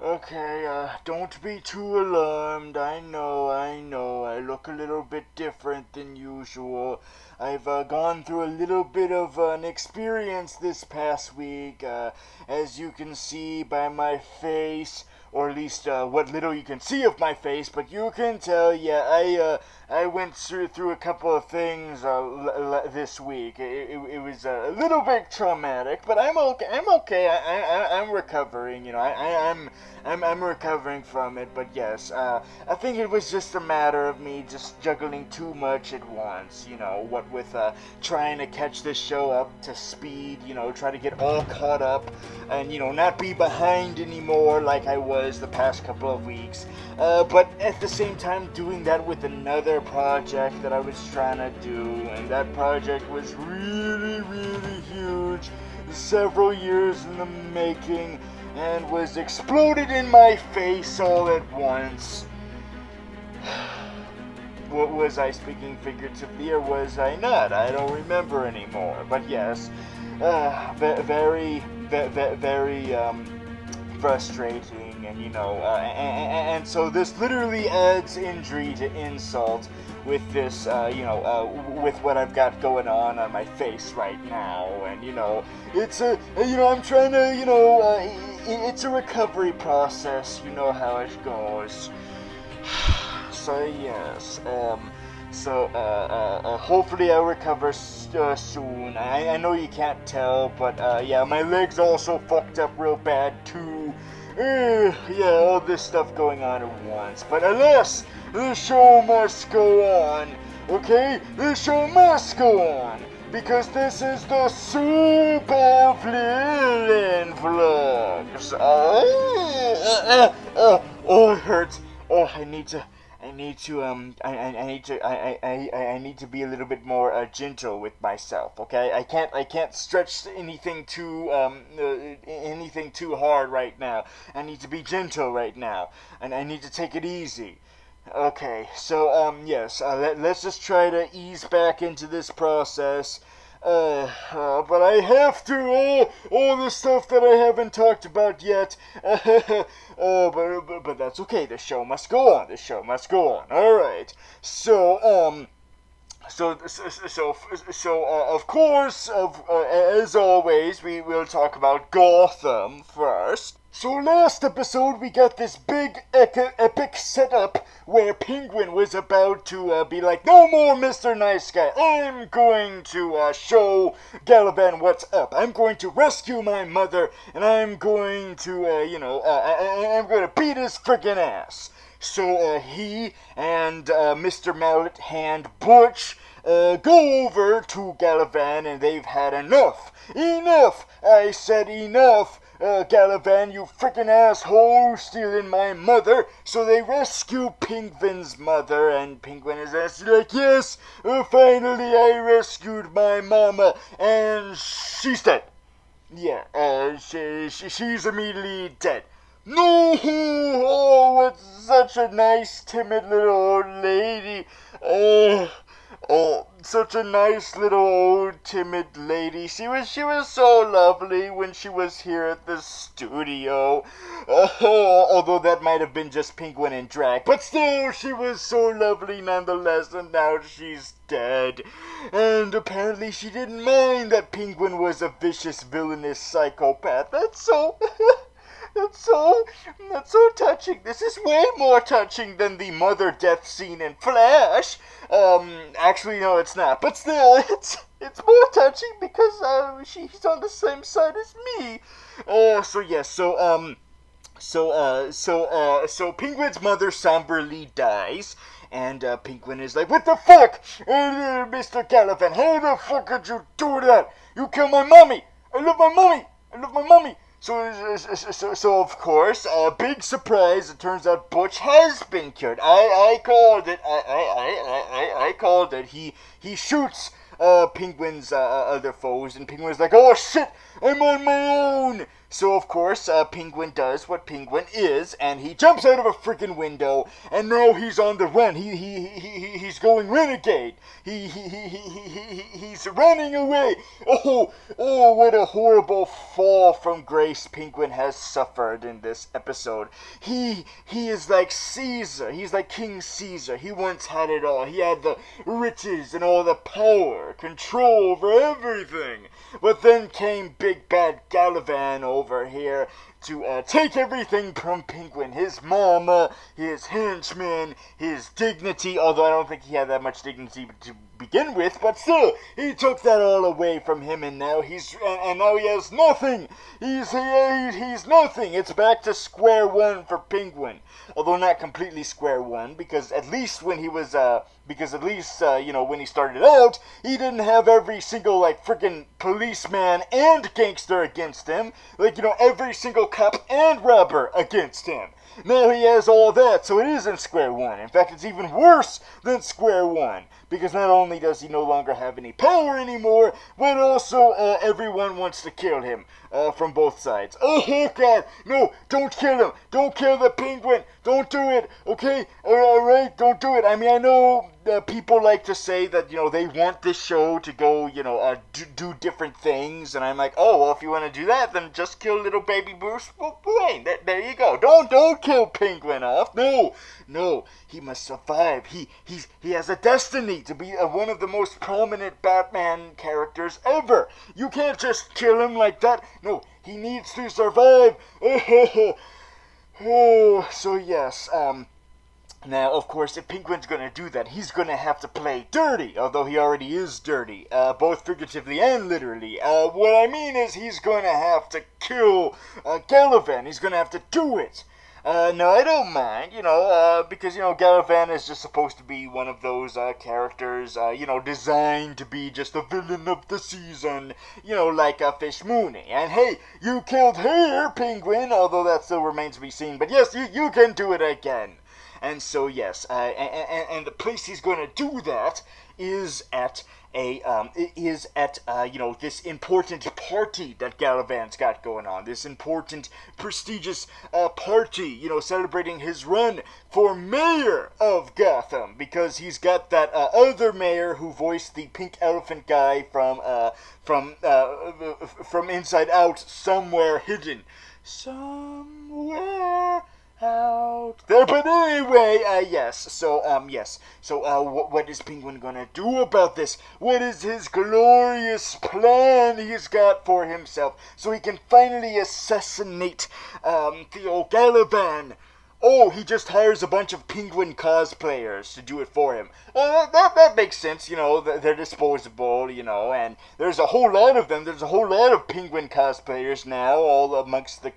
Okay, don't be too alarmed. I look a little bit different than usual. I've gone through a little bit of an experience this past week, as you can see by my face, or at least what little you can see of my face, but you can tell, yeah, I went through a couple of things this week. It was a little bit traumatic, but I'm okay. I'm recovering. I'm recovering from it. But yes, I think it was just a matter of me just juggling too much at once. What with trying to catch this show up to speed. Try to get all caught up, and not be behind anymore like I was the past couple of weeks. But at the same time, doing that with another project that I was trying to do, and that project was really, really huge, several years in the making, and was exploded in my face all at once. What was I speaking figuratively, or was I not? I don't remember anymore. But yes, very, frustrating, and and so this literally adds injury to insult with this, with what I've got going on my face right now, and it's I'm trying to, it's a recovery process. You know how it goes. So yes, hopefully I'll recover soon. I know you can't tell, but yeah, my legs also fucked up real bad too. Yeah, all this stuff going on at once. But alas, the show must go on. Okay, the show must go on, because this is the Super Vlillain vlogs. Oh, it hurts. Oh, I need to be a little bit more gentle with myself. Okay, I can't stretch anything too hard right now. I need to be gentle right now, and I need to take it easy. Okay, so yes, let's just try to ease back into this process. But I have to, all the stuff that I haven't talked about yet. But that's okay. The show must go on. The show must go on. All right. Of course, as always, we will talk about Gotham first. So last episode we got this big epic setup where Penguin was about to be like, no more Mr. Nice Guy. I'm going to show Galavan what's up. I'm going to rescue my mother, and I'm going to, I'm going to beat his friggin' ass. So he and Mr. Mallet Hand Butch go over to Galavan, and they've had enough. Enough! I said enough! Galavan, you frickin' asshole, stealing my mother. So they rescue Penguin's mother, and Penguin is like, yes, finally I rescued my mama, and she's dead. Yeah, she's immediately dead. No! Oh, it's such a nice, timid little old lady. Oh, such a nice little old timid lady. She was so lovely when she was here at the studio. Although that might have been just Penguin in drag. But still, she was so lovely nonetheless, and now she's dead. And apparently she didn't mind that Penguin was a vicious, villainous psychopath. That's so... That's so touching. This is way more touching than the mother death scene in Flash. Actually, no, it's not. But still, it's more touching because she's on the same side as me. So Penguin's mother somberly dies. And Penguin is like, what the fuck? Mr. Galavan, how the fuck could you do that? You killed my mommy. I love my mommy. I love my mommy. So of course, big surprise, it turns out Butch has been cured. I called it. I called it. He shoots Penguin's other foes, and Penguin's like, oh shit, I'm on my own. So of course, Penguin does what Penguin is, and he jumps out of a freaking window, and now he's on the run. He's going renegade. He's running away. Oh, what a horrible fall from grace Penguin has suffered in this episode. He is like Caesar. He's like King Caesar. He once had it all. He had the riches and all the power, control over everything. But then came Big Bad Galavan over here to take everything from Penguin. His mama, his henchmen, his dignity, although I don't think he had that much dignity to begin with, but still, he took that all away from him, and now he has nothing. He's nothing. It's back to square one for Penguin, although not completely square one, because at least when he was when he started out, he didn't have every single freaking policeman and gangster against him, every single cop and robber against him. Now he has all that, so it isn't square one. In fact, it's even worse than square one, because not only does he no longer have any power anymore, but also everyone wants to kill him from both sides. Oh God, no, don't kill him. Don't kill the Penguin. Don't do it, okay? Alright, don't do it. I mean, I know people like to say that, they want this show to go, do different things, and I'm like, oh, well, if you want to do that, then just kill little baby Bruce Wayne. There you go. Don't kill Penguin off. No, he must survive. He has a destiny to be one of the most prominent Batman characters ever. You can't just kill him like that. No, he needs to survive. So yes, now, of course, if Penguin's gonna do that, he's gonna have to play dirty, although he already is dirty, both figuratively and literally. What I mean is he's gonna have to kill Galavan. He's gonna have to do it. No, I don't mind, because, Galavan is just supposed to be one of those characters, designed to be just the villain of the season, like Fish Mooney. And hey, you killed her, Penguin, although that still remains to be seen, but yes, you can do it again. And so, yes, and the place he's going to do that is at this important party that Galavan's got going on. This important, prestigious party, celebrating his run for mayor of Gotham, because he's got that other mayor who voiced the pink elephant guy from Inside Out, somewhere hidden. Somewhere out there, but anyway, yes. So what is Penguin gonna do about this? What is his glorious plan he's got for himself so he can finally assassinate Theo Galavan? Oh, he just hires a bunch of Penguin cosplayers to do it for him. That makes sense, they're disposable, and there's a whole lot of them. There's a whole lot of Penguin cosplayers now, all amongst the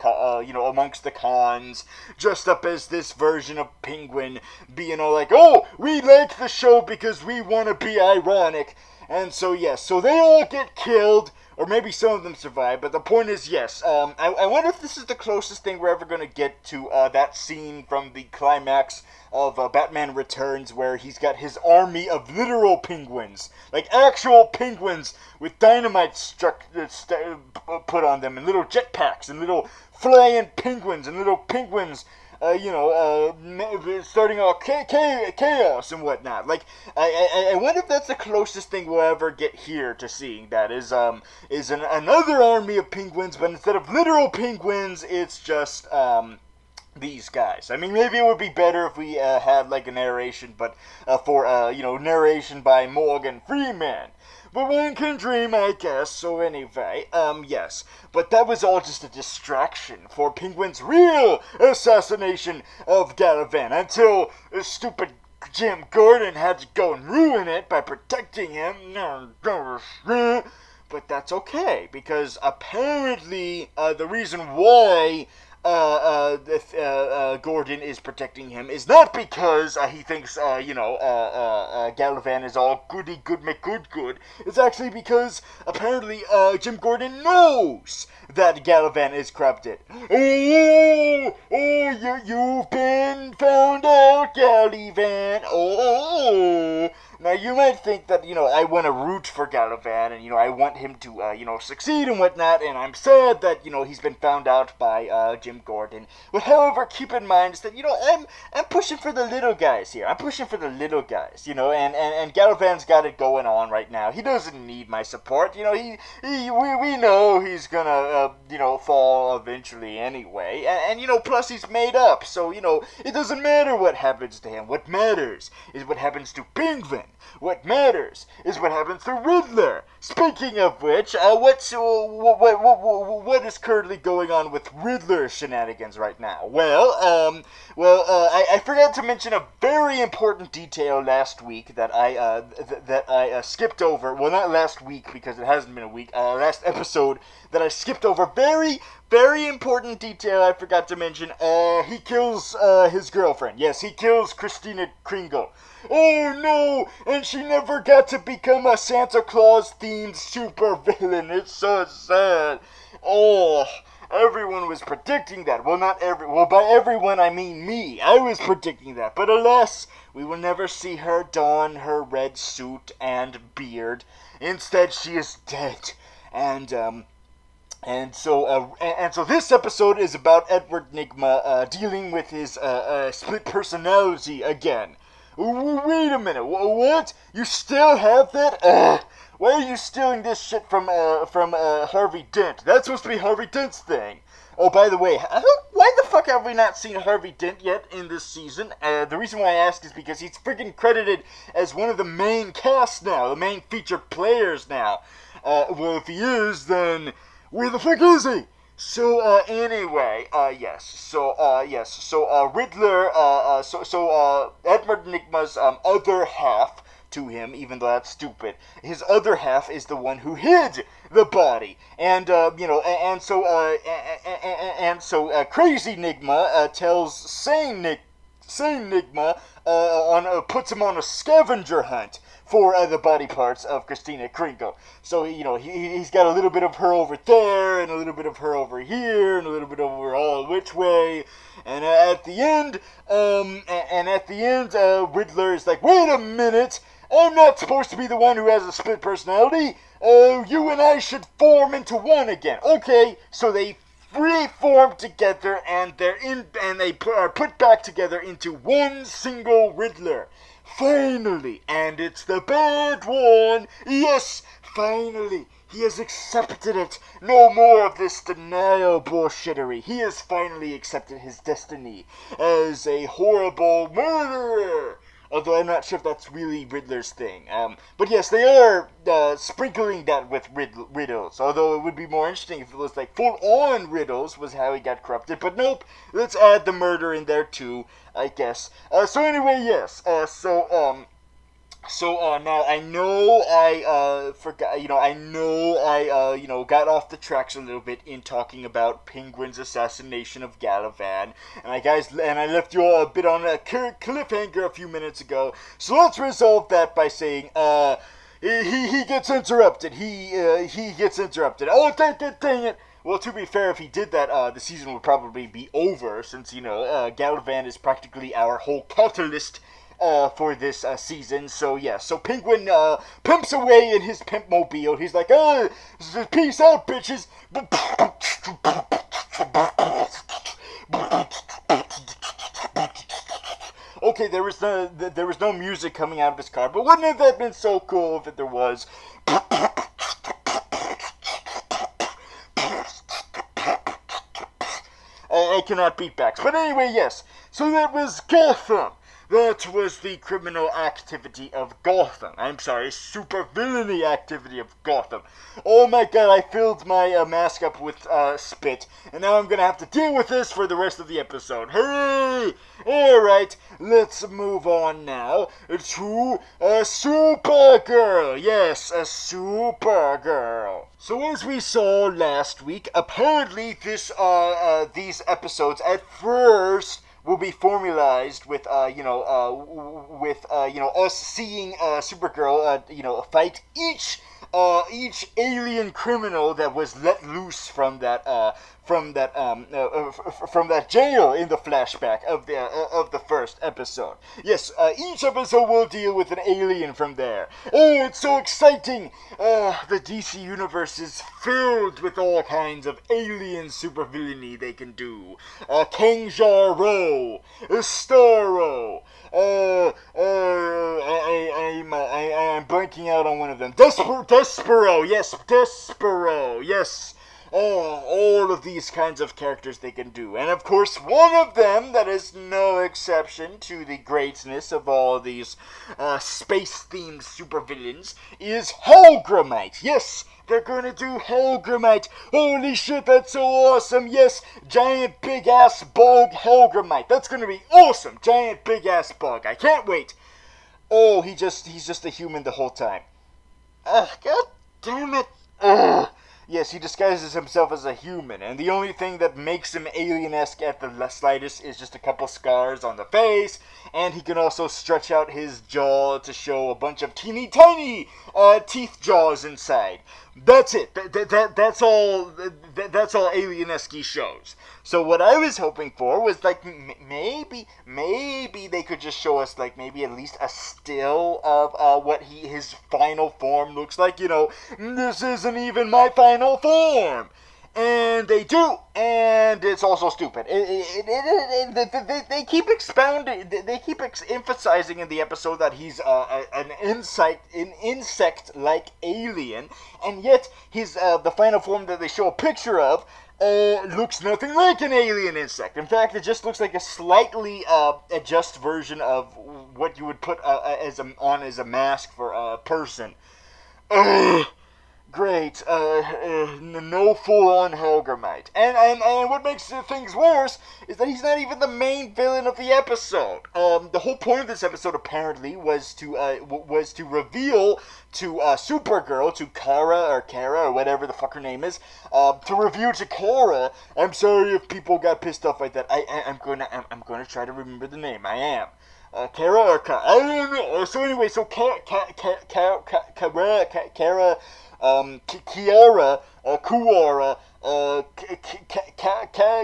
cons, dressed up as this version of Penguin, being all like, oh, we like the show because we want to be ironic. And so, yes, so they all get killed, or maybe some of them survive, but the point is, yes, I wonder if this is the closest thing we're ever going to get to that scene from the climax of Batman Returns, where he's got his army of literal penguins, like actual penguins with dynamite put on them, and little jetpacks, and little flying penguins, and little penguins starting all chaos and whatnot. Like, I wonder if that's the closest thing we'll ever get here to seeing that is another army of penguins, but instead of literal penguins, it's just these guys. I mean, maybe it would be better if we had like a narration, but narration by Morgan Freeman. But one can dream, I guess. So anyway, yes. But that was all just a distraction for Penguin's real assassination of Galavan, until stupid Jim Gordon had to go and ruin it by protecting him. But that's okay, because apparently the reason why Gordon is protecting him is not because he thinks, Galavan is all goody good McGood. It's actually because apparently Jim Gordon knows that Galavan is corrupted. Oh, you've been found out, Galavan. Oh, Now, you might think that, I want to root for Galavan, and, I want him to, succeed and whatnot, and I'm sad that, he's been found out by, Jim Gordon. But, however, keep in mind that, I'm pushing for the little guys here. I'm pushing for the little guys, and Galavan's got it going on right now. He doesn't need my support, we know he's gonna, fall eventually anyway, and, plus he's made up, so, it doesn't matter what happens to him. What matters is what happens to Penguin. What matters is what happens to Riddler. Speaking of which, what is currently going on with Riddler shenanigans right now? I forgot to mention a very important detail last week that I skipped over. Well, not last week because it hasn't been a week. Last episode that I skipped over. Very, very important detail I forgot to mention. He kills his girlfriend. Yes, he kills Christina Kringle. Oh no! And she never got to become a Santa Claus themed supervillain. It's so sad. Oh, everyone was predicting that. Well, by everyone I mean me. I was predicting that. But alas, we will never see her don her red suit and beard. Instead, she is dead. And so this episode is about Edward Nygma dealing with his split personality again. Wait a minute, what? You still have that? Why are you stealing this shit from Harvey Dent? That's supposed to be Harvey Dent's thing. Oh, by the way, why the fuck have we not seen Harvey Dent yet in this season? The reason why I ask is because he's freaking credited as one of the main cast now, the main featured players now. Well, if he is, then where the fuck is he? So, anyway, Riddler, Edward Nygma's, other half to him, even though that's stupid, his other half is the one who hid the body, and, so Crazy Nygma, tells Sane Nygma, puts him on a scavenger hunt for the body parts of Christina Kringle. So, he's got a little bit of her over there, and a little bit of her over here, and a little bit over all which way. And at the end, Riddler is like, wait a minute, I'm not supposed to be the one who has a split personality. You and I should form into one again. Okay, so they reform together, and they are put back together into one single Riddler. Finally, and it's the bad one. Yes, finally, he has accepted it. No more of this denial bullshittery. He has finally accepted his destiny as a horrible murderer. Although I'm not sure if that's really Riddler's thing. But yes, they are sprinkling that with riddles. Although it would be more interesting if it was like full-on riddles was how he got corrupted. But nope, let's add the murder in there too, I guess. So anyway, yes. Now I know I forgot. I know I got off the tracks a little bit in talking about Penguin's assassination of Galavan, and I left you all a bit on a cliffhanger a few minutes ago. So let's resolve that by saying, he gets interrupted. He gets interrupted. Oh, dang it. Well, to be fair, if he did that, the season would probably be over, since, Galavan is practically our whole catalyst for this season. So yeah, so Penguin pimps away in his pimp mobile. He's like, peace out, bitches. Okay, there was no music coming out of his car, but wouldn't that have been so cool if there was? I cannot beat backs. But anyway, yes. So that was Gotham. That was the criminal activity of Gotham. I'm sorry, supervillainy activity of Gotham. Oh my god, I filled my mask up with spit, and now I'm gonna have to deal with this for the rest of the episode. Hooray! Alright, let's move on now to Supergirl. Yes, a Supergirl. So as we saw last week, apparently these episodes at first will be formalized with us seeing Supergirl fight each each alien criminal that was let loose from that jail in the flashback of the first episode. Yes, each episode will deal with an alien from there. Oh, it's so exciting! The DC universe is filled with all kinds of alien supervillainy they can do. Kangaroo, Starro, I'm blanking out on one of them. Despero, yes. All of these kinds of characters they can do. And of course, one of them that is no exception to the greatness of all these space-themed supervillains is Hellgramite. Yes, they're gonna do Hellgramite. Holy shit, that's so awesome. Yes, giant big-ass bug Hellgramite. That's gonna be awesome. Giant big-ass bug. I can't wait. Oh, he's just a human the whole time. God damn it. Ugh. Yes, he disguises himself as a human, and the only thing that makes him alien-esque at the slightest is just a couple scars on the face, and he can also stretch out his jaw to show a bunch of teeny tiny teeth jaws inside. That's it. That's all alien-esque he shows. So what I was hoping for was like maybe they could just show us like maybe at least a still of what his final form looks like. You know, this isn't even my final form. And they do, and it's also stupid. They keep expounding, they keep emphasizing in the episode that he's an insect-like alien, and yet he's the final form that they show a picture of looks nothing like an alien insect. In fact, it just looks like a slightly adjusted version of what you would put as a mask for a person. Great, no full-on Hellgramite. And what makes things worse is that he's not even the main villain of the episode. The whole point of this episode apparently was to reveal to Supergirl, to Kara or whatever the fuck her name is, to reveal to Kara. I'm sorry if people got pissed off like that. I'm gonna try to remember the name. I am. Kara or Kara? I don't know. So anyway, so Kara. Kiara, Kuara,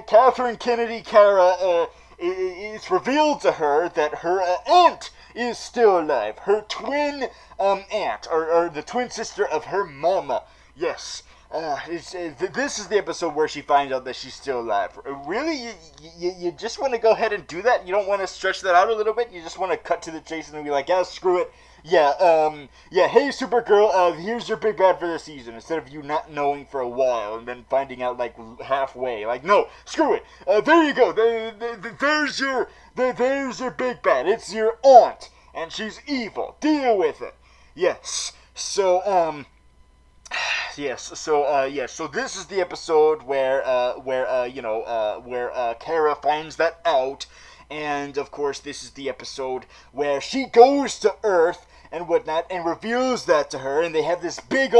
Catherine Kennedy Kara, it's revealed to her that her aunt is still alive. Her twin aunt, or the twin sister of her mama. Yes. This is the episode where she finds out that she's still alive. Really? You just want to go ahead and do that? You don't want to stretch that out a little bit? You just want to cut to the chase and be like, yeah, screw it. Yeah, hey Supergirl, here's your big bad for the season, instead of you not knowing for a while and then finding out like halfway. Like, no, screw it. There you go. There's your big bad. It's your aunt, and she's evil. Deal with it. Yes. So this is the episode where Kara finds that out. And, of course, this is the episode where she goes to Earth and whatnot and reveals that to her. And they have this big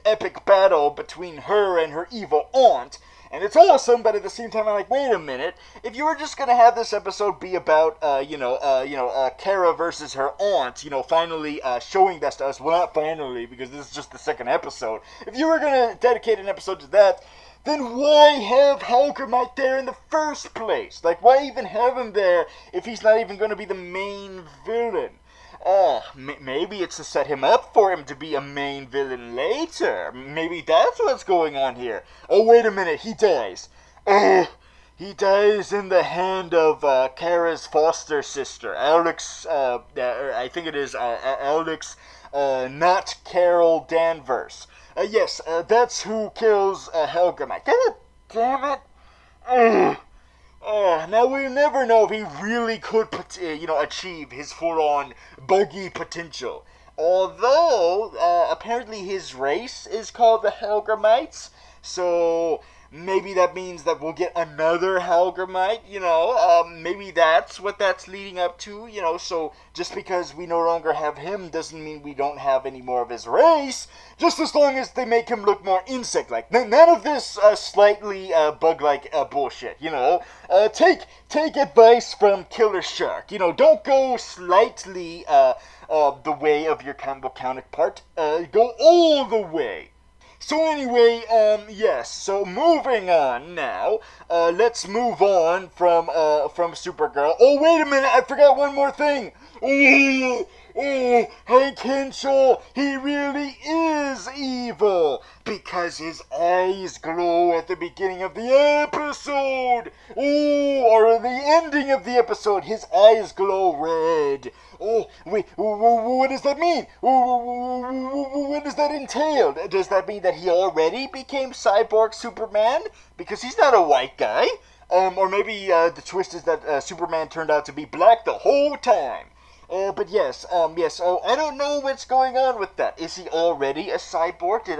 epic battle between her and her evil aunt. And it's awesome, but at the same time, I'm like, wait a minute. If you were just going to have this episode be about, Kara versus her aunt, finally showing that to us. Well, not finally, because this is just the second episode. If you were going to dedicate an episode to that, then why have Hellgramite there in the first place? Like, why even have him there if he's not even going to be the main villain? Maybe it's to set him up for him to be a main villain later. Maybe that's what's going on here. Oh, wait a minute, he dies. He dies in the hand of Kara's foster sister, Alex, I think it is Alex, not Carol Danvers. Yes, that's who kills Hellgramite. God damn it. Now we'll never know if he really could, achieve his full-on buggy potential. Although, apparently his race is called the Hellgramites, so maybe that means that we'll get another Hellgramite, maybe maybe that's what that's leading up to, so just because we no longer have him doesn't mean we don't have any more of his race, just as long as they make him look more insect-like. None of this slightly bug-like bullshit, take advice from Killer Shark, don't go slightly the way of your comic counterpart, go all the way. So anyway, yes, so moving on now, let's move on from Supergirl. Oh, wait a minute, I forgot one more thing. Hank Henshaw, he really is evil, because his eyes glow at the beginning of the episode. Or the ending of the episode, his eyes glow red. Oh, wait, what does that mean? What does that entail? Does that mean that he already became Cyborg Superman? Because he's not a white guy. Or maybe the twist is that Superman turned out to be black the whole time. But yes, I don't know what's going on with that. Is he already a cyborg? Did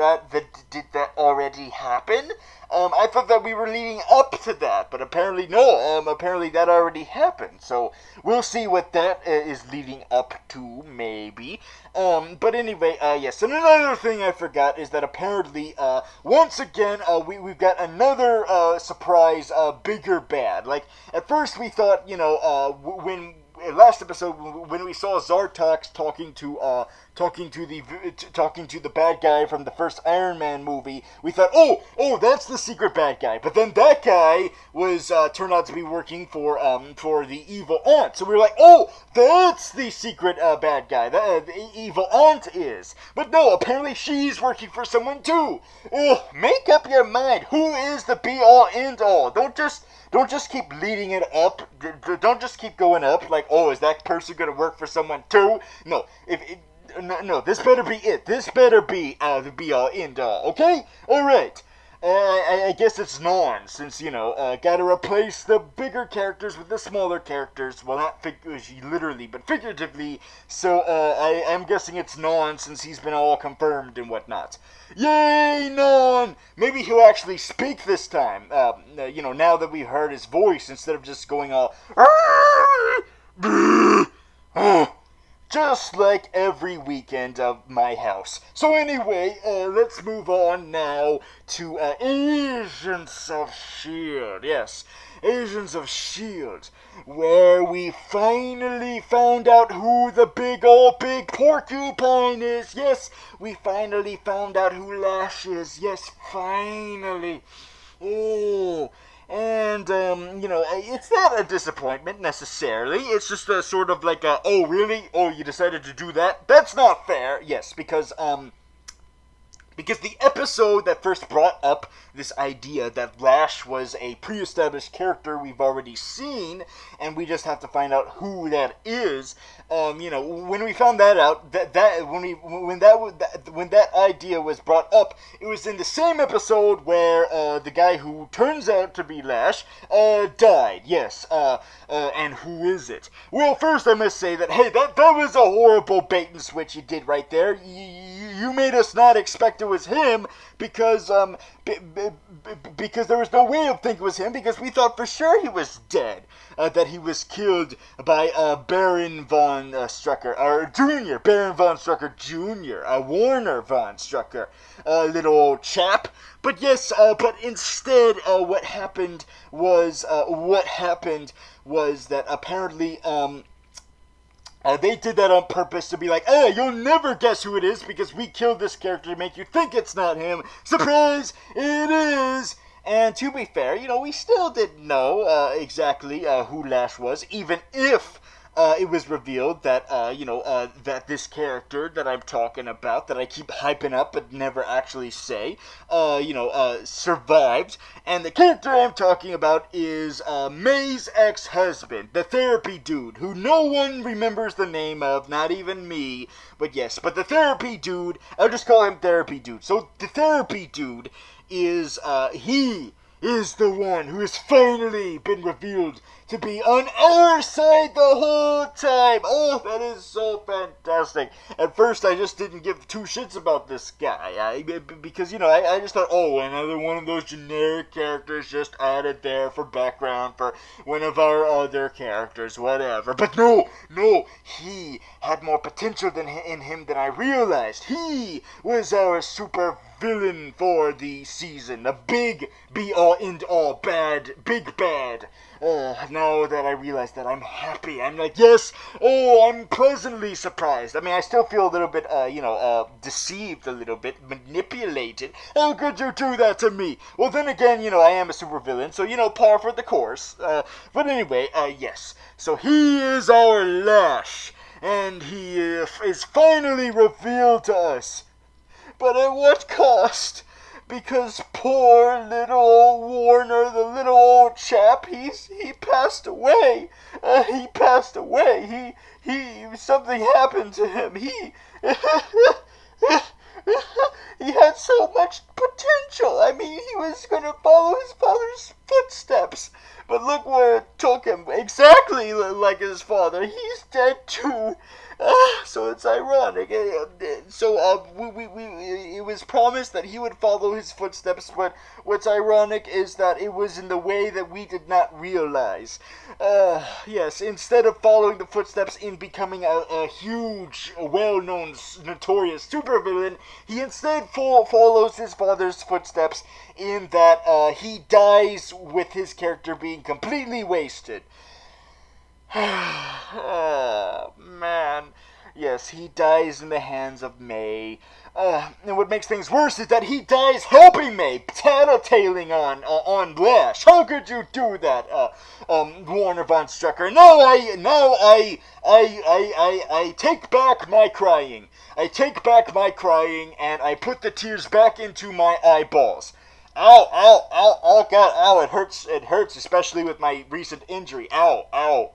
that already happen? I thought that we were leading up to that, but apparently no. Apparently that already happened. So we'll see what that is leading up to, maybe. But anyway, yes. And another thing I forgot is that apparently, once again, we've got another surprise, bigger bad. Like at first we thought, when last episode when we saw Zartox talking to the bad guy from the first Iron Man movie, we thought, oh, that's the secret bad guy. But then that guy was turned out to be working for the evil aunt. So we were like, oh, that's the secret bad guy. The evil aunt is. But no, apparently she's working for someone too. Make up your mind. Who is the be all end all? Don't just keep leading it up. Don't just keep going up like, oh, is that person going to work for someone too? No, no, this better be it. This better be the be-all, end-all, okay? Alright. I guess it's Norn, since, gotta replace the bigger characters with the smaller characters. Well, not literally, but figuratively. So, I'm guessing it's Norn, since he's been all confirmed and whatnot. Yay, Norn! Maybe he'll actually speak this time. Now that we've heard his voice, instead of just going all... just like every weekend of my house. So anyway, let's move on now to Agents of S.H.I.E.L.D. Yes, Agents of S.H.I.E.L.D., where we finally found out who the big porcupine is. Yes, we finally found out who Lash is. Yes, finally. Oh... And, it's not a disappointment, necessarily. It's just a sort of like a, oh, really? Oh, you decided to do that? That's not fair. Yes, because the episode that first brought up this idea that Lash was a pre-established character we've already seen, and we just have to find out who that is. When we found that out, when that idea was brought up, it was in the same episode where the guy who turns out to be Lash died. Yes. And who is it? Well, first I must say that, hey, that was a horrible bait and switch you did right there. You made us not expect it was him because there was no way of thinking it was him, because we thought for sure he was dead, that he was killed by Baron von Strucker, or Jr., Baron von Strucker Jr., Warner von Strucker, little old chap. But yes, but instead, what happened was that apparently, they did that on purpose to be like, you'll never guess who it is because we killed this character to make you think it's not him. Surprise! It is! And to be fair, we still didn't know exactly who Lash was, even if it was revealed that, that this character that I'm talking about, that I keep hyping up but never actually say, survived. And the character I'm talking about is May's ex-husband, the therapy dude, who no one remembers the name of, not even me. But yes, but the therapy dude, I'll just call him therapy dude. So the therapy dude is, he is the one who has finally been revealed to be on our side the whole time. Oh, that is so fantastic. At first, I just didn't give two shits about this guy. Because, I just thought, oh, another one of those generic characters just added there for background for one of our other characters, whatever. But no, he had more potential in him than I realized. He was our super villain for the season, a big, be-all-end-all bad, big bad. Now that I realize that, I'm happy. I'm like, yes, I'm pleasantly surprised. I mean, I still feel a little bit, deceived a little bit, manipulated. How could you do that to me? Well, then again, I am a supervillain, so, par for the course. But anyway, yes. So he is our Lash, and he is finally revealed to us. But at what cost? Because poor little old Warner, the little old chap, he passed away. He passed away. Something happened to him. He had so much potential. I mean, he was going to follow his father's footsteps. But look where it took him. Exactly like his father. He's dead too. So it's ironic. So it was promised that he would follow his footsteps, but what's ironic is that it was in the way that we did not realize. Yes, instead of following the footsteps in becoming a huge, well-known, notorious supervillain, he instead follows his father's footsteps in that he dies with his character being completely wasted. Oh, man. Yes, he dies in the hands of May. And what makes things worse is that he dies helping May, tattletaling on Lash. How could you do that, Warner Von Strucker? Now I take back my crying. I take back my crying, and I put the tears back into my eyeballs. Ow, God, ow, it hurts, especially with my recent injury. Ow,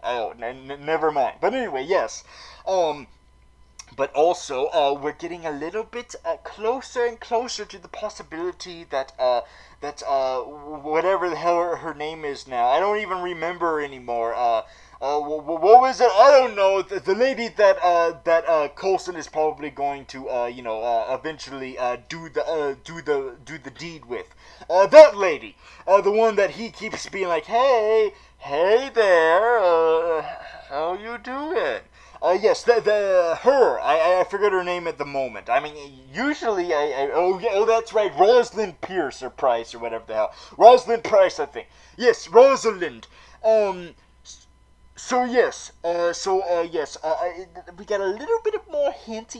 never mind. But anyway, yes, but also, we're getting a little bit, closer and closer to the possibility that whatever the hell her name is now, I don't even remember anymore, what was it? I don't know. The lady that Coulson is probably going to, eventually do the deed with. That lady, the one that he keeps being like, hey there, how you doing? Yes, her. I forget her name at the moment. I mean, usually that's right, Rosalind Pierce or Price or whatever the hell. Rosalind Price, I think. Yes, Rosalind. So yes, we got a little bit of more hints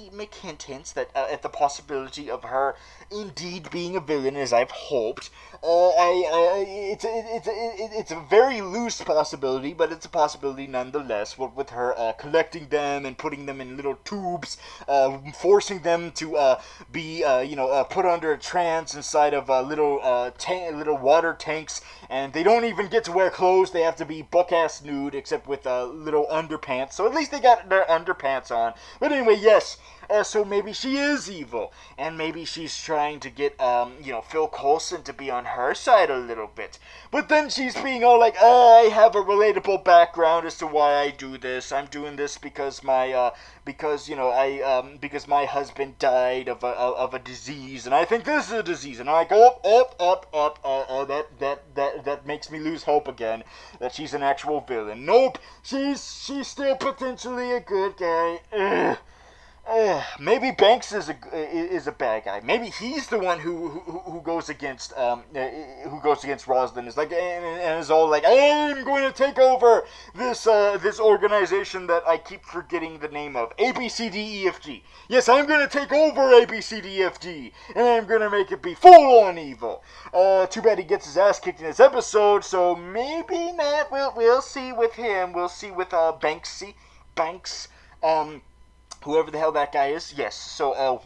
that at the possibility of her indeed being a villain, as I've hoped. It's a very loose possibility, but it's a possibility nonetheless. With her collecting them and putting them in little tubes, forcing them to be put under a trance inside of little water tanks, and they don't even get to wear clothes. They have to be buck-ass nude, except with little underpants. So at least they got their underpants on. But anyway, yes. So maybe she is evil, and maybe she's trying to get, Phil Coulson to be on her side a little bit. But then she's being all like, I have a relatable background as to why I do this. I'm doing this because my husband died of a disease, and I think this is a disease. And I'm like, that makes me lose hope again that she's an actual villain. Nope, she's still potentially a good guy. Ugh. Maybe Banks is a bad guy. Maybe he's the one who goes against Rosalind. Is like and is all like, I'm going to take over this organization that I keep forgetting the name of, ABCDEFG. Yes, I'm going to take over ABCDEFG, and I'm going to make it be full on evil. Too bad he gets his ass kicked in this episode. So maybe not. We'll see with him. We'll see with Banks. Whoever the hell that guy is, yes. So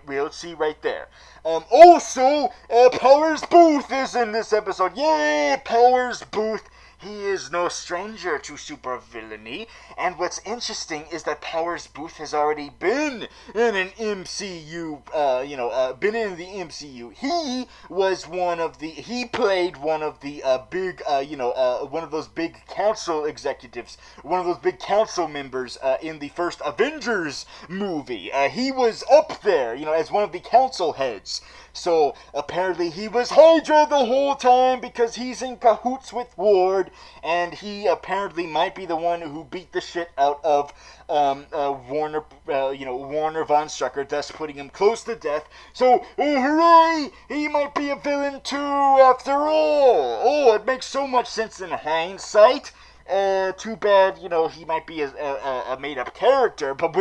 we'll see right there. Also, Powers Booth is in this episode. Yay, Powers Booth. he is no stranger to supervillainy, and what's interesting is that Powers Booth has already been in an MCU, been in the MCU. He played one of the one of those big council executives, one of those big council members in the first Avengers movie. He was up there, as one of the council heads. So apparently he was Hydra the whole time because he's in cahoots with Ward, and he apparently might be the one who beat the shit out of Warner von Strucker, thus putting him close to death. So hooray! He might be a villain too, after all. Oh, it makes so much sense in hindsight. Too bad, he might be a made-up character, but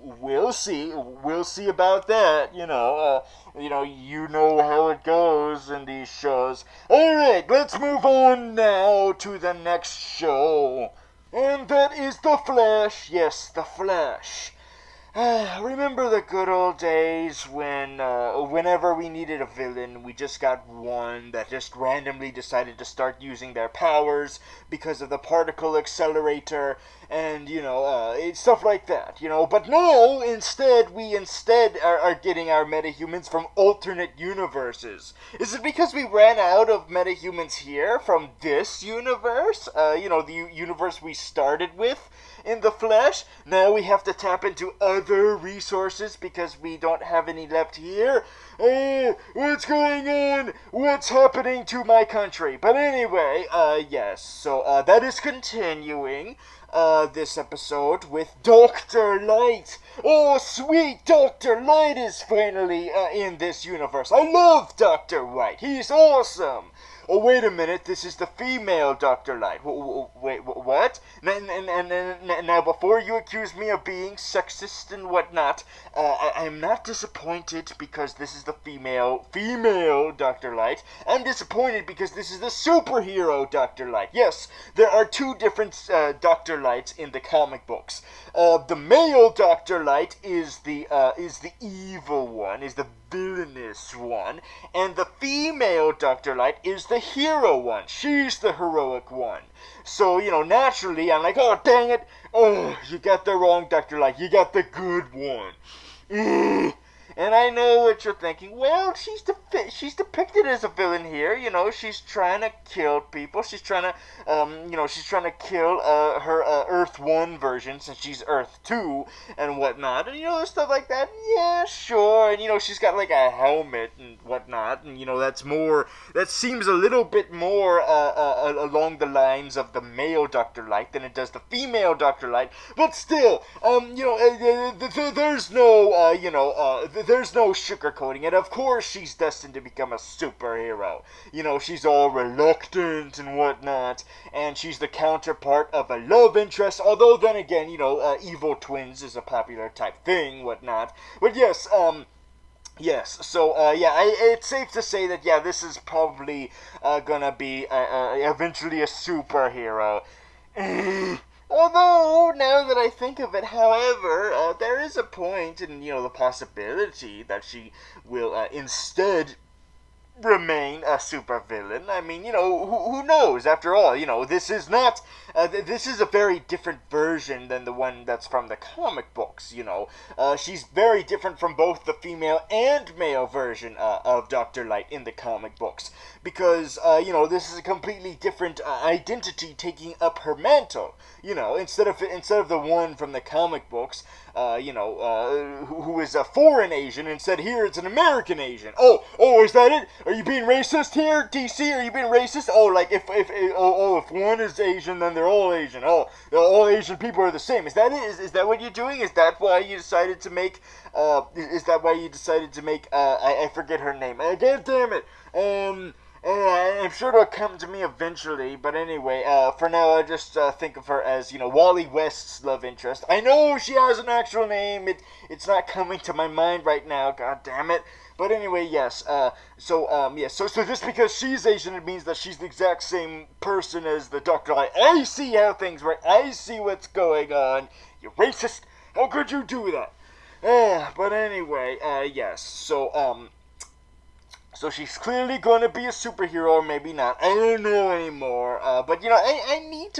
we'll see. We'll see about that, you know how it goes in these shows. Alright, let's move on now to the next show. And that is The Flash. Yes, The Flash. Remember the good old days when, whenever we needed a villain, we just got one that just randomly decided to start using their powers because of the particle accelerator, and, stuff like that, But now, we are getting our metahumans from alternate universes. Is it because we ran out of metahumans here from this universe? The universe we started with in The Flash? Now we have to tap into other resources because we don't have any left here? What's going on? What's happening to my country? But anyway, yes, so that is continuing this episode with Dr. Light. Oh, sweet Dr. Light is finally in this universe. I love Dr. Light. He's awesome. Oh, wait a minute, this is the female Dr. Light. Wait, what? Now, before you accuse me of being sexist and whatnot, I'm not disappointed because this is the female Dr. Light. I'm disappointed because this is the superhero Dr. Light. Yes, there are two different Dr. Lights in the comic books. The male Dr. Light is the evil one, is the villainous one, and the female Dr. Light is the hero one. She's the heroic one. So, naturally, I'm like, oh, dang it. Oh, you got the wrong Dr. Light. You got the good one. And I know what you're thinking. Well, she's depicted as a villain here. She's trying to kill people. She's trying to kill her Earth 1 version since she's Earth 2 and whatnot. And, stuff like that. Yeah, sure. And, she's got like a helmet and whatnot. And, that seems a little bit more along the lines of the male Dr. Light than it does the female Dr. Light. But still, there's no sugarcoating it. Of course she's destined to become a superhero. She's all reluctant and whatnot, and she's the counterpart of a love interest, although then again, evil twins is a popular type thing, whatnot. But yes, yes, so, it's safe to say that, this is probably gonna be eventually a superhero. Although, now that I think of it, however, there is a point in, the possibility that she will instead remain a supervillain. I mean, who knows? After all, this is not, this is a very different version than the one that's from the comic books, She's very different from both the female and male version of Dr. Light in the comic books. Because, this is a completely different identity taking up her mantle. Instead of the one from the comic books, who is a foreign Asian, and said, here it's an American Asian. Oh, is that it? Are you being racist here, DC? Are you being racist? Oh, like, if one is Asian, then they're all Asian. Oh, all Asian people are the same. Is that it? Is that what you're doing? Is that why you decided to make, I forget her name. God damn it. I'm sure it'll come to me eventually, but anyway, for now I just think of her as, Wally West's love interest. I know she has an actual name, it's not coming to my mind right now, god damn it. But anyway, yes, so just because she's Asian, it means that she's the exact same person as the Dr. Light. I see how things work, I see what's going on. You racist, how could you do that? But anyway, yes, So she's clearly going to be a superhero, or maybe not. I don't know anymore. But I need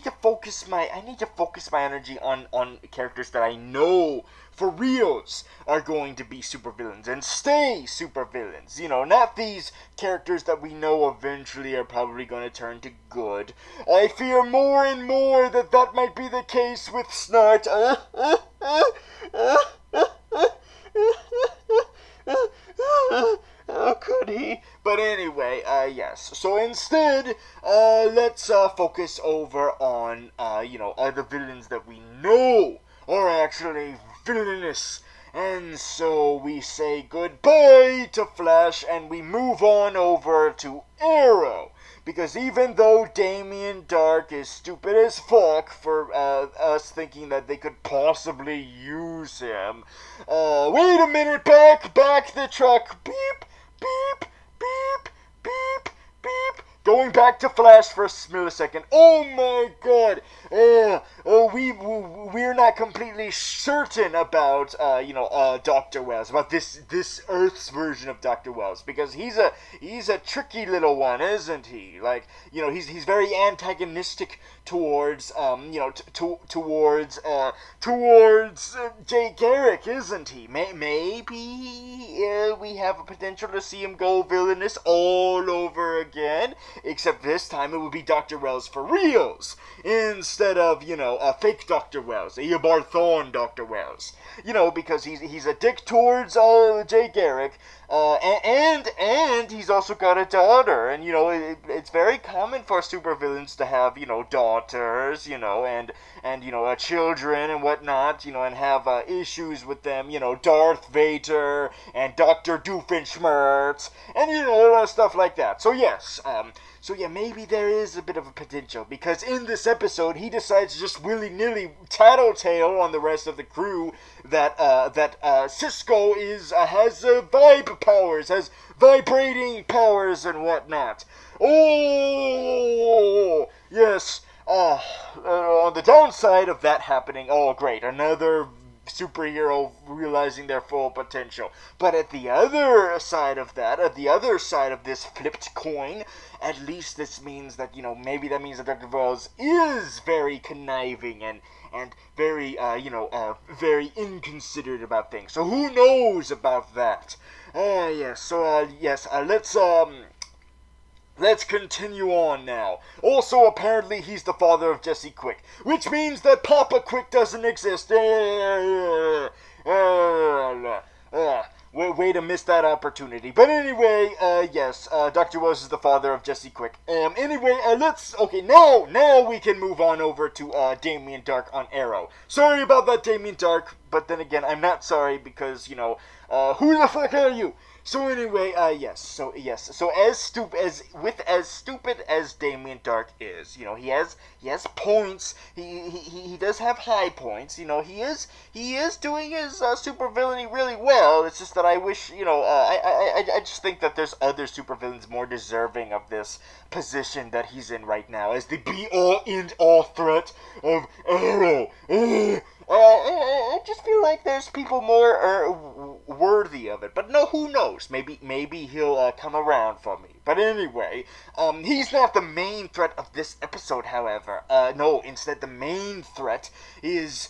to focus my energy on characters that I know for reals are going to be supervillains and stay supervillains. Not these characters that we know eventually are probably going to turn to good. I fear more and more that might be the case with Snart. Oh, could he? But anyway, yes. So instead, let's focus over on, other villains that we know are actually villainous. And so we say goodbye to Flash and we move on over to Arrow. Because even though Damien Dark is stupid as fuck for us thinking that they could possibly use him, wait a minute, back the truck, beep, beep, beep, beep, beep. Going back to Flash for a millisecond. Oh my god. We're not completely certain about, Dr. Wells, about this Earth's version of Dr. Wells, because he's a tricky little one, isn't he? Like, he's very antagonistic towards, towards Jay Garrick, isn't he? Maybe we have a potential to see him go villainous all over again, except this time it would be Dr. Wells for reals, instead of, a fake Dr. Wells, a Eobard Thawne Dr. Wells. Because he's a dick towards Jay Garrick, and he's also got a daughter, and it's very common for supervillains to have daughters, and children and whatnot, and have issues with them, Darth Vader and Dr. Doofenshmirtz, and stuff like that. So yes, maybe there is a bit of a potential, because in this episode he decides to just willy-nilly tattletale on the rest of the crew that Cisco has vibe powers, has vibrating powers and whatnot. Oh, yes. On the downside of that happening, oh great, another superhero realizing their full potential. But at the other side of that, at the other side of this flipped coin, at least this means that, maybe that means that Dr. Wells is very conniving and very, very inconsiderate about things. So who knows about that? Yes, so, let's continue on now. Also, apparently, he's the father of Jesse Quick, which means that Papa Quick doesn't exist. Way to miss that opportunity. But anyway, yes, Dr. Wells is the father of Jesse Quick. Anyway, now we can move on over to Damien Dark on Arrow. Sorry about that, Damien Dark, but then again, I'm not sorry because, who the fuck are you? So anyway, so as stupid as Damien Dark is, he has points. He does have high points. He is doing his supervillainy really well. It's just that I wish, I just think that there's other supervillains more deserving of this position that he's in right now as the be-all end-all threat of Arrow. I just feel like there's people more worthy of it, but no, who knows? Maybe he'll come around for me. But anyway, he's not the main threat of this episode. However, no, instead the main threat is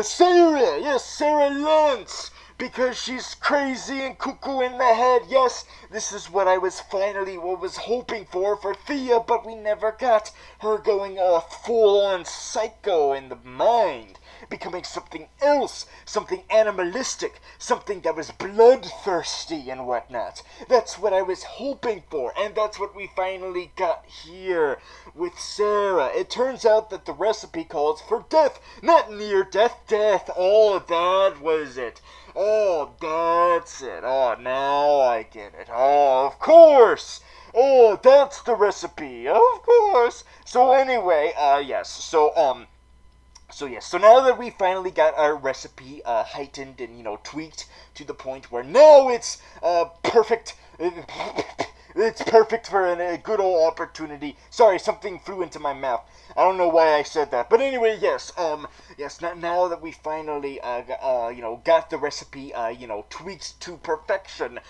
Sarah. Yes, Sarah Lance. Because she's crazy and cuckoo in the head. Yes, this is what I was hoping for Thea, but we never got her going full-on psycho in the mind, becoming something else, something animalistic, something that was bloodthirsty and whatnot. That's what I was hoping for, and that's what we finally got here with Sarah. It turns out that the recipe calls for death, not near-death death. Oh, that was it. Oh, that's it. Oh, now I get it. Oh, of course. Oh, that's the recipe. Of course. So anyway, yes. So now that we finally got our recipe heightened and, tweaked to the point where now it's perfect, It's perfect for a good old opportunity. Sorry, something flew into my mouth. I don't know why I said that, but anyway, yes. Yes. Now that we finally, got the recipe, tweaked to perfection.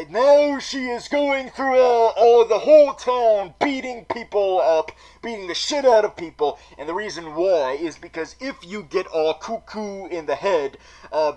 Now she is going through the whole town, beating people up, beating the shit out of people, and the reason why is because if you get all cuckoo in the head,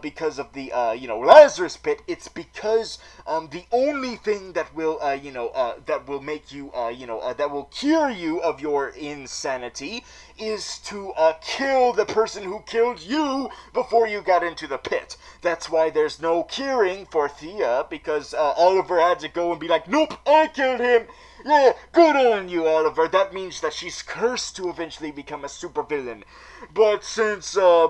because of the, Lazarus pit, it's because, the only thing that will, that will make you, that will cure you of your insanity is to, kill the person who killed you before you got into the pit. That's why there's no curing for Thea, because, Oliver had to go and be like, nope, I killed him! Yeah, good on you, Oliver. That means that she's cursed to eventually become a supervillain. But since, Thea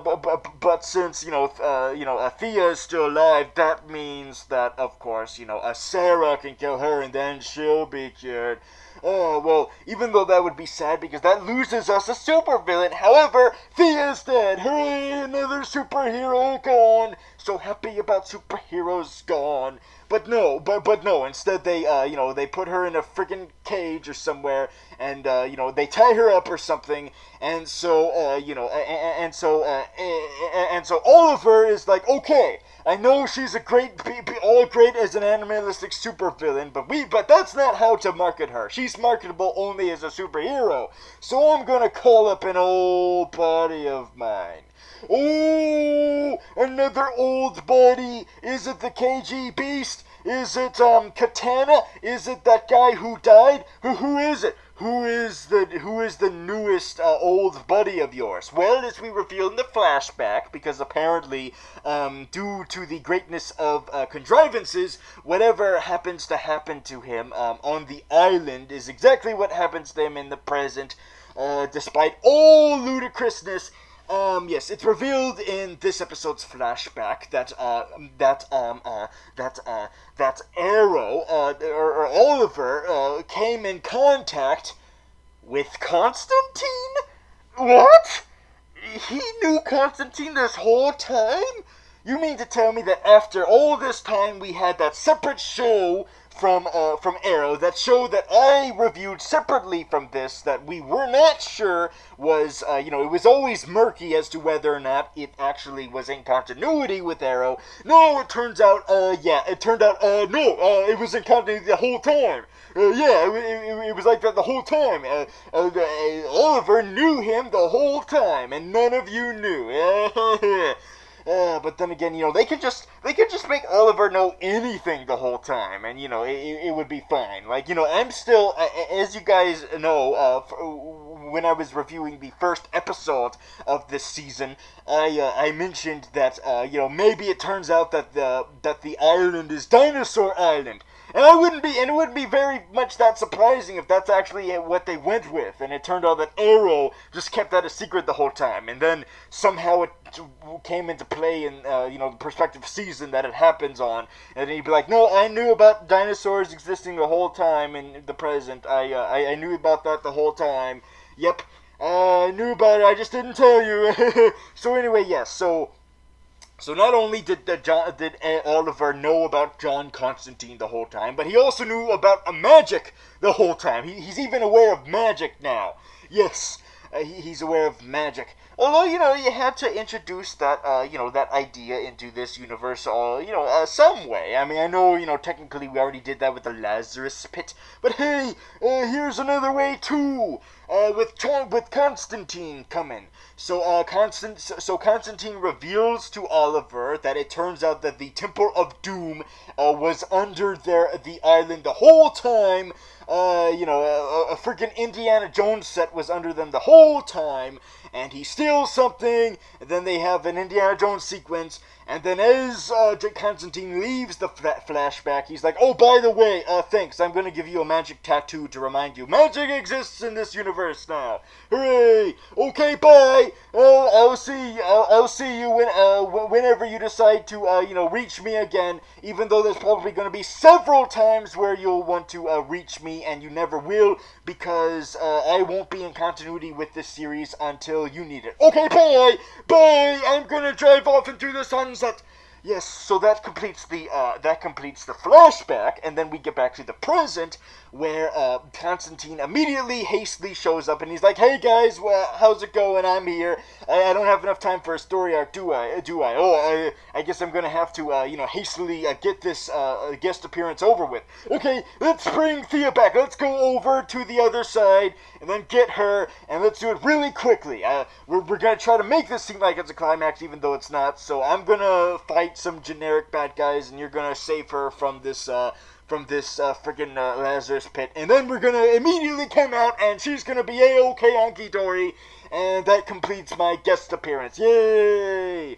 is still alive, that means that, of course, Sarah can kill her and then she'll be cured. Oh, well, even though that would be sad because that loses us a supervillain. However, Thea's dead. Hooray, another superhero gone. So happy about superheroes gone. But no, instead they, they put her in a friggin' cage or somewhere, and, they tie her up or something, and so, and so Oliver is like, okay, I know she's a great as an animalistic supervillain, but that's not how to market her. She's marketable only as a superhero, so I'm gonna call up an old buddy of mine. Oh, another old buddy. Is it the KG Beast? Is it, Katana? Is it that guy who died? Who is it? Who is the newest, old buddy of yours? Well, as we reveal in the flashback, because apparently, due to the greatness of, contrivances, whatever happens to happen to him, on the island is exactly what happens to him in the present, despite all ludicrousness. Yes, it's revealed in this episode's flashback that Arrow, or Oliver, came in contact with Constantine? What? He knew Constantine this whole time? You mean to tell me that after all this time we had that separate show from Arrow, that show that I reviewed separately from this, that we were not sure was, it was always murky as to whether or not it actually was in continuity with Arrow. No, it turns out, no, it was in continuity the whole time. It was like that the whole time. Oliver knew him the whole time, and none of you knew. But then again, they could just make Oliver know anything the whole time, and it would be fine. Like, I'm still, as you guys know, when I was reviewing the first episode of this season, I mentioned that maybe it turns out that the island is Dinosaur Island. And it wouldn't be very much that surprising if that's actually what they went with. And it turned out that Arrow just kept that a secret the whole time. And then somehow it came into play in, the prospective season that it happens on. And then he'd be like, no, I knew about dinosaurs existing the whole time in the present. I knew about that the whole time. Yep, I knew about it, I just didn't tell you. So anyway, yes, So not only did Oliver know about John Constantine the whole time, but he also knew about magic the whole time. He's even aware of magic now. Yes, he's aware of magic. Although, you had to introduce that, that idea into this universe, some way. I mean, I know, technically we already did that with the Lazarus pit, but hey, here's another way too, with Constantine coming. So Constantine reveals to Oliver that it turns out that the Temple of Doom, was under the island the whole time. A freaking Indiana Jones set was under them the whole time, and he steals something, and then they have an Indiana Jones sequence, and then as Constantine leaves the flashback, he's like, oh, by the way, thanks, I'm gonna give you a magic tattoo to remind you, magic exists in this universe now. Hooray! Okay, bye! I'll see you whenever you decide to, reach me again, even though there's probably gonna be several times where you'll want to, reach me, and you never will, because, I won't be in continuity with this series until you need it. Okay, bye! Bye! I'm gonna drive off into the sunset. Yes, so that completes the flashback, and then we get back to the present, where Constantine immediately hastily shows up, and he's like, "Hey guys, how's it going? I'm here. I don't have enough time for a story arc, do I? Oh, I guess I'm gonna have to, hastily get this guest appearance over with. Okay, let's bring Thea back. Let's go over to the other side, and then get her, and let's do it really quickly. We're gonna try to make this seem like it's a climax, even though it's not. So I'm gonna fight some generic bad guys, and you're gonna save her from this friggin' Lazarus pit, and then we're gonna immediately come out, and she's gonna be a-okay hunky-dory, and that completes my guest appearance. Yay!"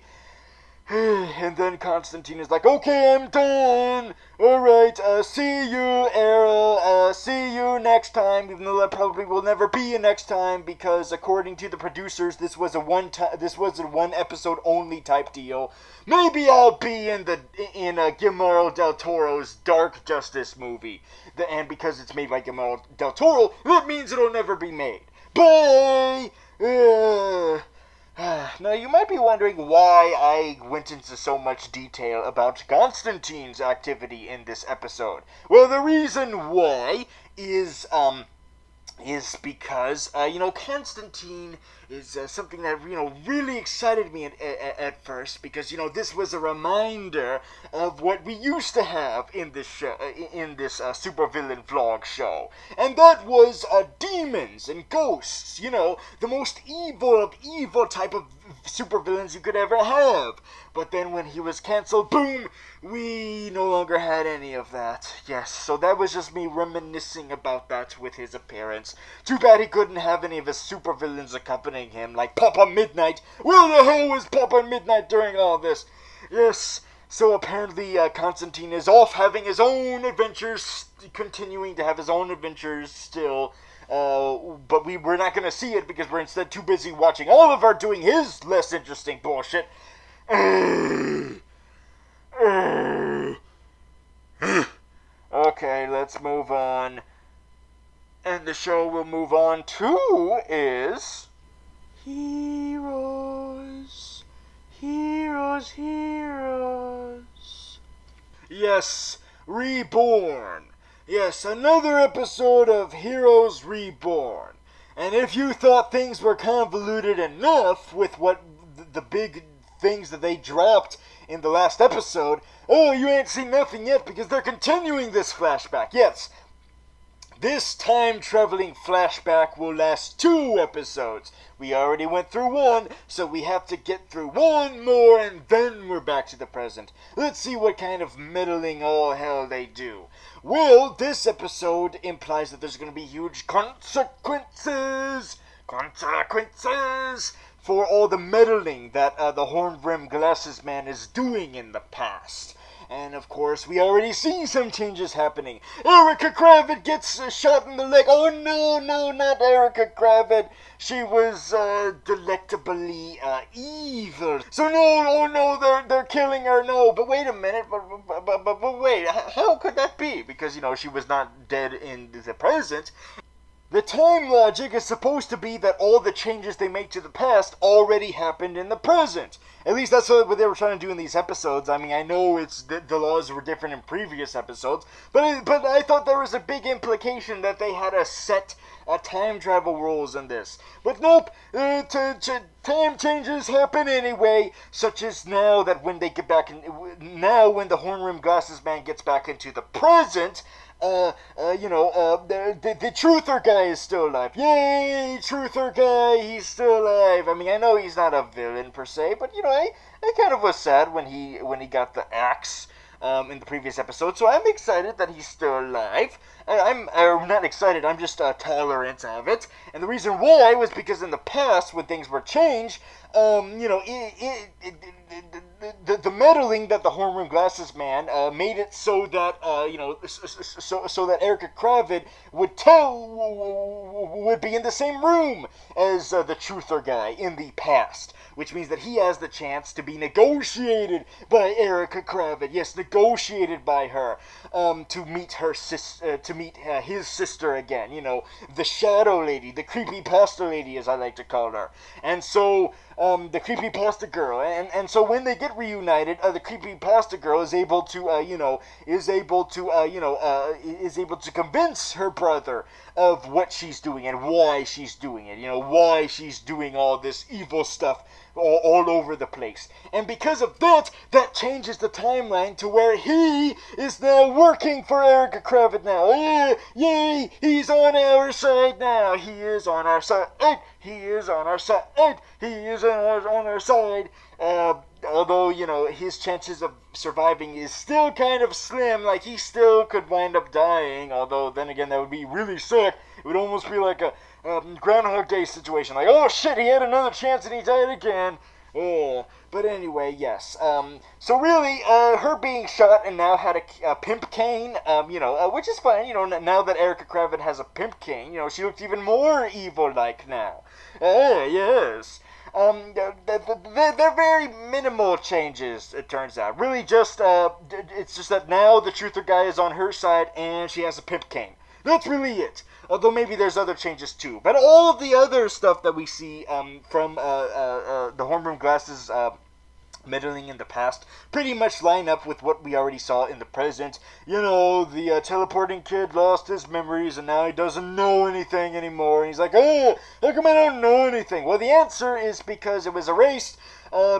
And then Constantine is like, "Okay, I'm done. Alright, see you, Era. See you next time," even though that probably will never be a next time, because according to the producers, this was a one episode only type deal. Maybe I'll be in Guillermo del Toro's Dark Justice movie. And because it's made by Guillermo del Toro, that means it'll never be made. Bye! Now, you might be wondering why I went into so much detail about Constantine's activity in this episode. Well, the reason why is because, Constantine is something that, really excited me at first, because, this was a reminder of what we used to have in this show, in this supervillain vlog show. And that was demons and ghosts, the most evil of evil type of supervillains you could ever have. But then when he was canceled, boom, we no longer had any of that. Yes, so that was just me reminiscing about that with his appearance. Too bad he couldn't have any of his supervillains accompanying him, like Papa Midnight. Where the hell was Papa Midnight during all this? Yes, so apparently Constantine is off having his own adventures, continuing to have his own adventures still. But we're not going to see it because we're instead too busy watching Oliver doing his less interesting bullshit. Okay, let's move on. And the show we'll move on to is Heroes. Heroes, heroes. Yes, Reborn. Yes, another episode of Heroes Reborn. And if you thought things were convoluted enough with what the big things that they dropped in the last episode, oh, you ain't seen nothing yet, because they're continuing this flashback. Yes, this time-traveling flashback will last 2 episodes. We already went through 1, so we have to get through 1 more, and then we're back to the present. Let's see what kind of meddling all hell they do. Well, this episode implies that there's going to be huge consequences for all the meddling that the horn-rimmed glasses man is doing in the past. And of course, we already see some changes happening. Erica Kravitz gets shot in the leg. Oh no, not Erica Kravitz. She was delectably evil. So no, they're killing her. No, but wait a minute. But wait, how could that be? Because she was not dead in the present. The time logic is supposed to be that all the changes they make to the past already happened in the present. At least that's what they were trying to do in these episodes. I mean, I know the laws were different in previous episodes, but I thought there was a big implication that they had a set time travel rules in this. But nope, time changes happen anyway, such as now that when they get back when the horn-rimmed glasses man gets back into the present, the Truther guy is still alive. Yay, Truther guy, he's still alive. I mean, I know he's not a villain per se, but I kind of was sad when he got the axe in the previous episode. So I'm excited that he's still alive. I'm not excited. I'm just tolerant of it. And the reason why was because in the past, when things were changed, the meddling that the horn-rimmed glasses man made it so that so that Erica Kravitz would be in the same room as the Truther guy in the past, which means that he has the chance to be negotiated by Erica Kravitz. Yes, negotiated by her to meet his sister again. The Shadow Lady, the creepypasta lady, as I like to call her, and so the creepypasta girl, and so when they get reunited, reunited, the creepypasta girl is able to, is able to convince her brother of what she's doing and why she's doing it. Why she's doing all this evil stuff all over the place. And because of that, that changes the timeline to where he is now working for Erica Kravitz now. Yay! He's on our side now. He is on our side. He is on our side. He is on our side. Although, his chances of surviving is still kind of slim. Like, he still could wind up dying. Although, then again, that would be really sick. It would almost be like a Groundhog Day situation. Like, oh shit, he had another chance and he died again. Oh. But anyway, yes. So really, her being shot and now had a pimp cane, which is fine. Now that Erica Kravitz has a pimp cane, she looks even more evil-like now. Yes. They're very minimal changes, it turns out. Really just, it's just that now the truther guy is on her side and she has a pimp cane. That's really it. Although maybe there's other changes too. But all of the other stuff that we see from the Hornbroom Glasses meddling in the past pretty much line up with what we already saw in the present. The teleporting kid lost his memories and now he doesn't know anything anymore. And he's like, oh, how come I don't know anything? Well, the answer is because it was erased.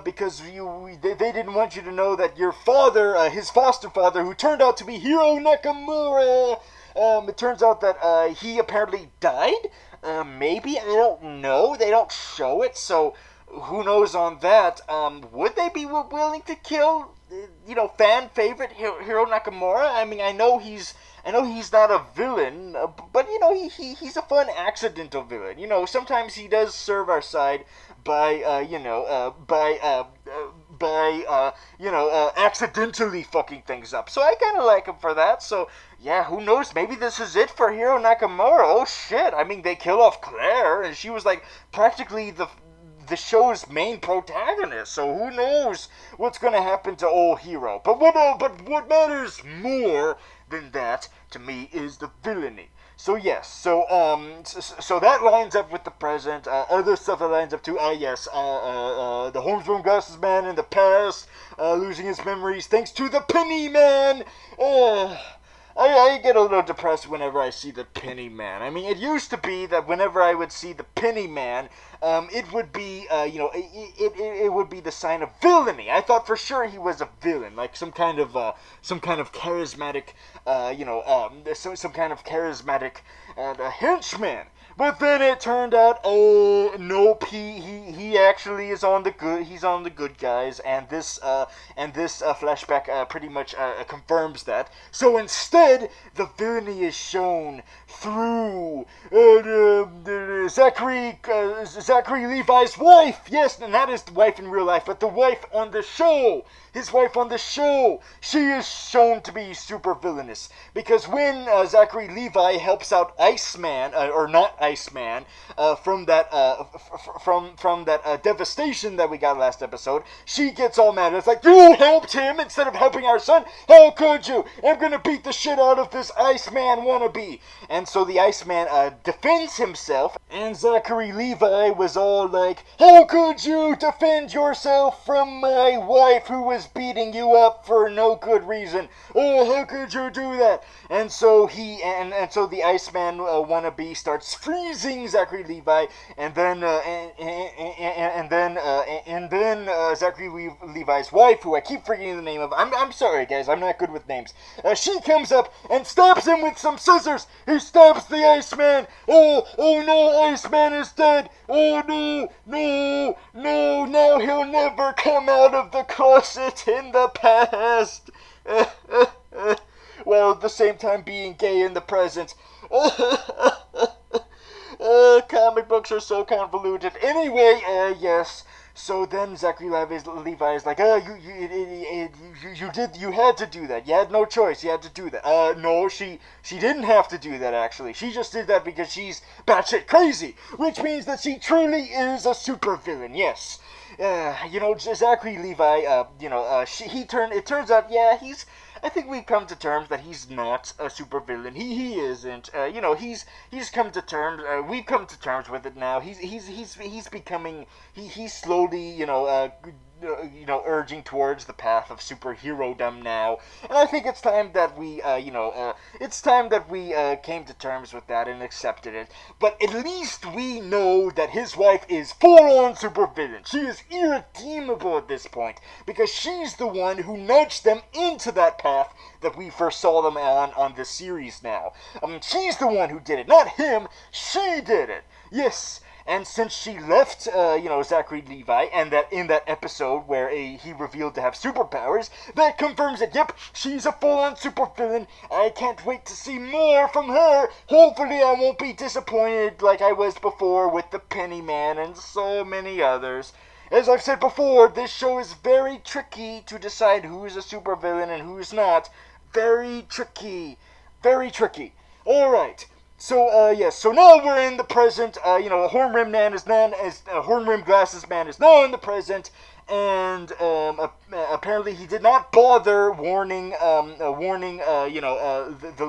Because they didn't want you to know that your father, his foster father, who turned out to be Hiro Nakamura, it turns out that he apparently died. Maybe, I don't know. They don't show it, so who knows on that. Would they be willing to kill, fan favorite Hiro Nakamura? I mean, I know he's not a villain, but he's a fun accidental villain. Sometimes he does serve our side by accidentally fucking things up. So I kind of like him for that. So yeah, who knows? Maybe this is it for Hiro Nakamura. Oh shit! I mean, they kill off Claire, and she was like practically the show's main protagonist. So who knows what's gonna happen to old Hiro? But what matters more than that to me is the villainy. So yes, so that lines up with the present. Other stuff that lines up too. The Hornbroom Glasses man in the past, losing his memories thanks to the Penny Man. I get a little depressed whenever I see the Penny Man. I mean, it used to be that whenever I would see the Penny Man, it would be, it would be the sign of villainy. I thought for sure he was a villain, like some kind of charismatic, some kind of charismatic henchman. But then it turned out, nope, he actually is on the good. He's on the good guys, and this flashback pretty much confirms that. So instead, the villainy is shown through Zachary Levi's wife. Yes, and that is the wife in real life, but the wife on the show. His wife on the show, she is shown to be super villainous. Because when Zachary Levi helps out Iceman, or not Iceman, from that devastation that we got last episode, she gets all mad. It's like, you helped him instead of helping our son? How could you? I'm gonna beat the shit out of this Iceman wannabe. And so the Iceman defends himself, and Zachary Levi was all like, how could you defend yourself from my wife who was beating you up for no good reason? Oh, how could you do that? And so so the Iceman wannabe starts freezing Zachary Levi, and then Zachary Levi's wife, who I keep forgetting the name of. I'm sorry, guys, I'm not good with names. She comes up and stabs him with some scissors. He stabs the Iceman. Oh no, Iceman is dead. Oh no, now he'll never come out of the closet in the past. While at the same time being gay in the present. Comic books are so convoluted. Anyway, yes. So then Zachary Levi is like, you had to do that. You had no choice. You had to do that. No, she didn't have to do that, actually. She just did that because she's batshit crazy, which means that she truly is a supervillain, yes. Zachary Levi, it turns out, yeah, I think we've come to terms that he's not a supervillain. He isn't. He's come to terms. We've come to terms with it now. He's becoming. He's slowly, urging towards the path of superhero-dom now, and I think it's time that we, came to terms with that and accepted it. But at least we know that his wife is full-on supervillain. She is irredeemable at this point, because she's the one who nudged them into that path that we first saw them on this series now. She's the one who did it, not him. She did it. Yes. And since she left, Zachary Levi, and that in that episode where he revealed to have superpowers, that confirms that, yep, she's a full-on supervillain. I can't wait to see more from her. Hopefully I won't be disappointed like I was before with the Penny Man and so many others. As I've said before, this show is very tricky to decide who's a supervillain and who's not. Very tricky. Very tricky. Alright. So, so now we're in the present. Horn-Rimmed Horn-Rimmed Glasses Man is now in the present, and apparently he did not bother warning the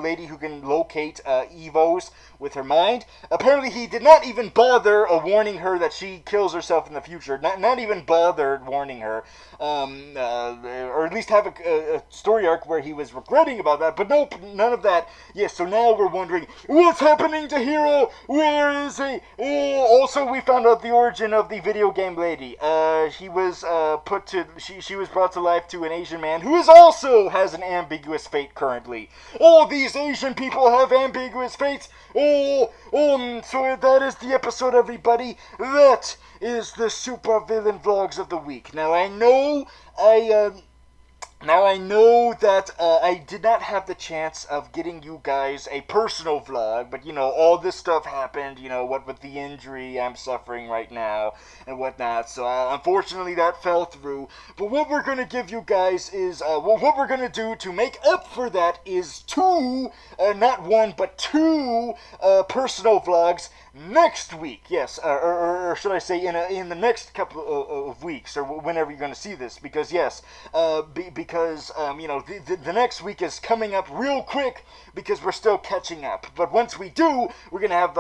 lady who can locate Evos with her mind. Apparently he did not even bother warning her that she kills herself in the future. Not even bothered warning her, or at least have a story arc where he was regretting about that. But nope, none of that. Yes, so now we're wondering what's happening to Hero. Where is he? Also, we found out the origin of the video game lady. She was brought to life to an Asian man who also has an ambiguous fate currently. All these Asian people have ambiguous fates. So that is the episode, everybody. That is the supervillain vlogs of the week. Now I know that I did not have the chance of getting you guys a personal vlog, but all this stuff happened, what with the injury I'm suffering right now and whatnot, so unfortunately that fell through. But what we're going to give you guys is, what we're going to do to make up for that is not one, but two personal vlogs next week. Yes, or should I say in the next couple of weeks, or whenever you're going to see this, because yes, because the next week is coming up real quick because we're still catching up. But once we do, we're going to have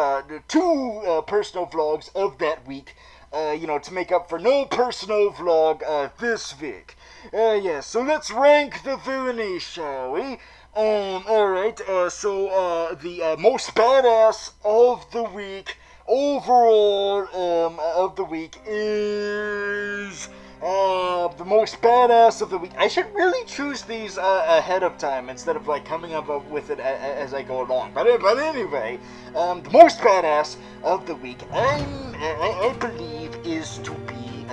two personal vlogs of that week, to make up for no personal vlog this week. Yes, so let's rank the villainy, shall we? Alright, the most badass of the week, overall, of the week is, the most badass of the week. I should really choose these, ahead of time, instead of, coming up with it as I go along. But anyway, the most badass of the week, I believe, is to be,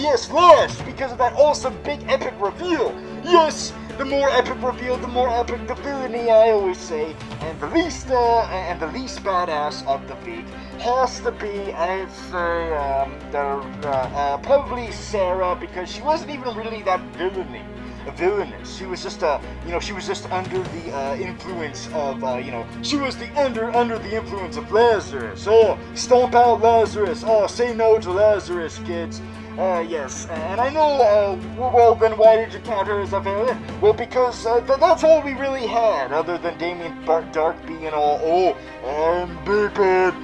yes, Lash, because of that awesome big epic reveal. Yes, the more epic reveal, the more epic the villainy, I always say. And the least badass of the week has to be, I'd say, probably Sarah, because she wasn't even really that villainous. She was just under the influence of she was under the influence of Lazarus. Oh, stomp out Lazarus. Oh, say no to Lazarus, kids. Yes, and I know, well then why did you count her as a villain? Well, because that's all we really had, other than Damien Dark being all, I'm big bad,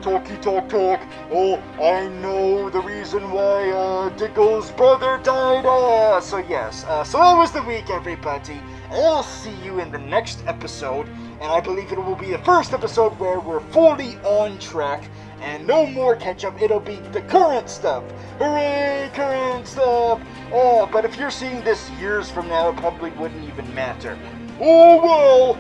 talky talk, I know the reason why, Diggle's brother died, so yes, so that was the week, everybody. I'll see you in the next episode, and I believe it will be the first episode where we're fully on track, and no more catch-up, it'll be the current stuff. Hooray, current stuff! But if you're seeing this years from now, it probably wouldn't even matter. Oh well!